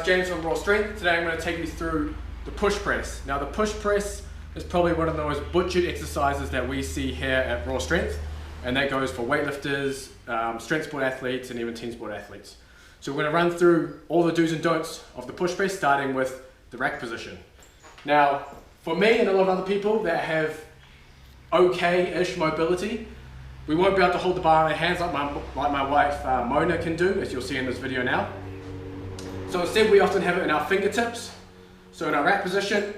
James from Raw Strength. Today I'm going to take you through the push press. Now the push press is probably one of the most butchered exercises that we see here at Raw Strength, and that goes for weightlifters, strength sport athletes, and even team sport athletes. So we're going to run through all the do's and don'ts of the push press, starting with the rack position. Now for me and a lot of other people that have okay-ish mobility, we won't be able to hold the bar in our hands like my wife Mona can do, as you'll see in this video now. So instead we often have it in our fingertips. So in our rack position,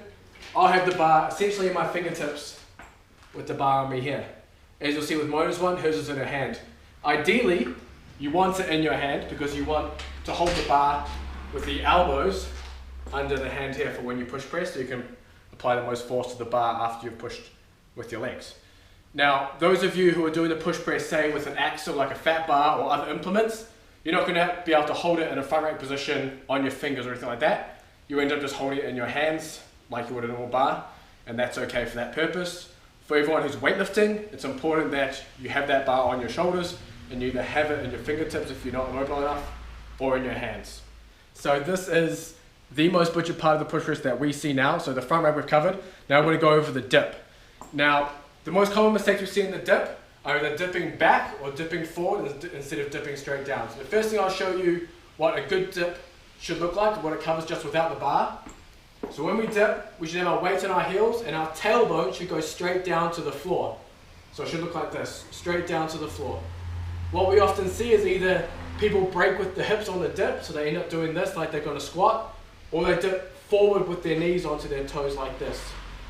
I'll have the bar essentially in my fingertips with the bar on me here. As you'll see with Mona's one, hers is in her hand. Ideally, you want it in your hand because you want to hold the bar with the elbows under the hand here for when you push press, so you can apply the most force to the bar after you've pushed with your legs. Now, those of you who are doing the push press, say with an axle like a fat bar or other implements, you're not going to be able to hold it in a front rack position on your fingers or anything like that. You end up just holding it in your hands like you would a normal bar, and that's okay for that purpose. For everyone who's weightlifting, it's important that you have that bar on your shoulders and you either have it in your fingertips if you're not mobile enough, or in your hands. So this is the most butchered part of the push press that we see now. So the front rack we've covered. Now I'm going to go over the dip. Now, the most common mistakes we see in the dip are either dipping back or dipping forward instead of dipping straight down. So the first thing I'll show you what a good dip should look like, what it covers just without the bar. So when we dip, we should have our weight on our heels and our tailbone should go straight down to the floor. So it should look like this, straight down to the floor. What we often see is either people break with the hips on the dip, so they end up doing this like they're going to squat, or they dip forward with their knees onto their toes like this.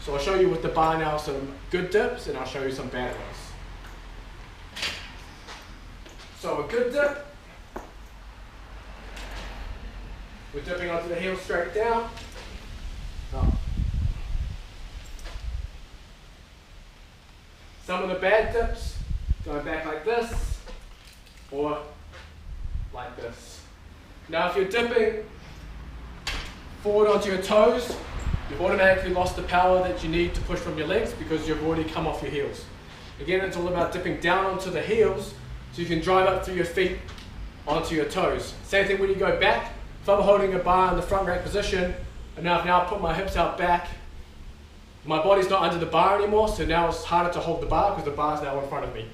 So I'll show you with the bar now some good dips, and I'll show you some bad ones. So a good dip, we're dipping onto the heels straight down. Up. Some of the bad dips, going back like this, or like this. Now if you're dipping forward onto your toes, you've automatically lost the power that you need to push from your legs because you've already come off your heels. Again, it's all about dipping down onto the heels so you can drive up through your feet onto your toes. Same thing when you go back. If I'm holding a bar in the front rack position, and now I've put my hips out back, my body's not under the bar anymore, so now it's harder to hold the bar because the bar's now in front of me.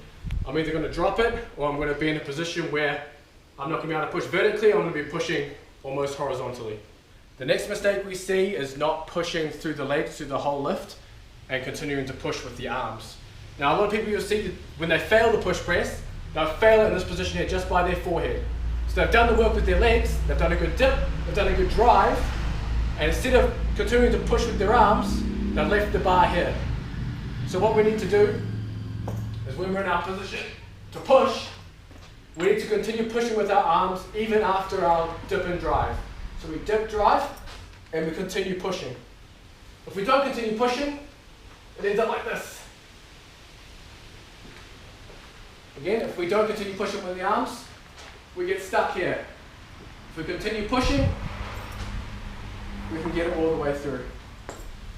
I'm either going to drop it or I'm going to be in a position where I'm not going to be able to push vertically, I'm going to be pushing almost horizontally. The next mistake we see is not pushing through the legs through the whole lift and continuing to push with the arms. Now a lot of people you'll see when they fail the push press, they'll fail it in this position here just by their forehead. So they've done the work with their legs, they've done a good dip, they've done a good drive, and instead of continuing to push with their arms, they've left the bar here. So what we need to do is when we're in our position to push, we need to continue pushing with our arms even after our dip and drive. So we dip, drive, and we continue pushing. If we don't continue pushing, it ends up like this. Again, if we don't continue pushing with the arms, we get stuck here. If we continue pushing, we can get it all the way through.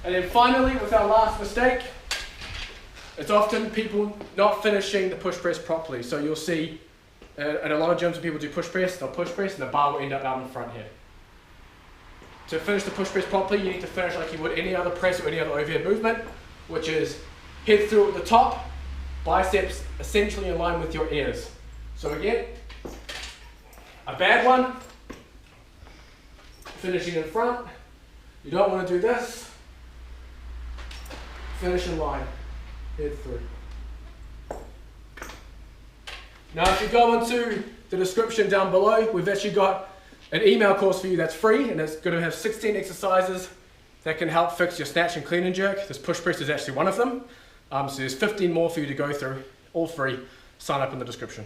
And then finally, with our last mistake, it's often people not finishing the push press properly. So you'll see in a lot of gyms when people do push press, they'll push press and the bar will end up out in front here. To finish the push press properly, you need to finish like you would any other press or any other overhead movement, which is head through at the top, biceps essentially in line with your ears. So again, a bad one, finishing in front. You don't want to do this. Finish in line, head through. Now if you go into the description down below, we've actually got an email course for you that's free, and it's going to have 16 exercises that can help fix your snatch and clean and jerk. This push press is actually one of them. So there's 15 more for you to go through, all free. Sign up in the description.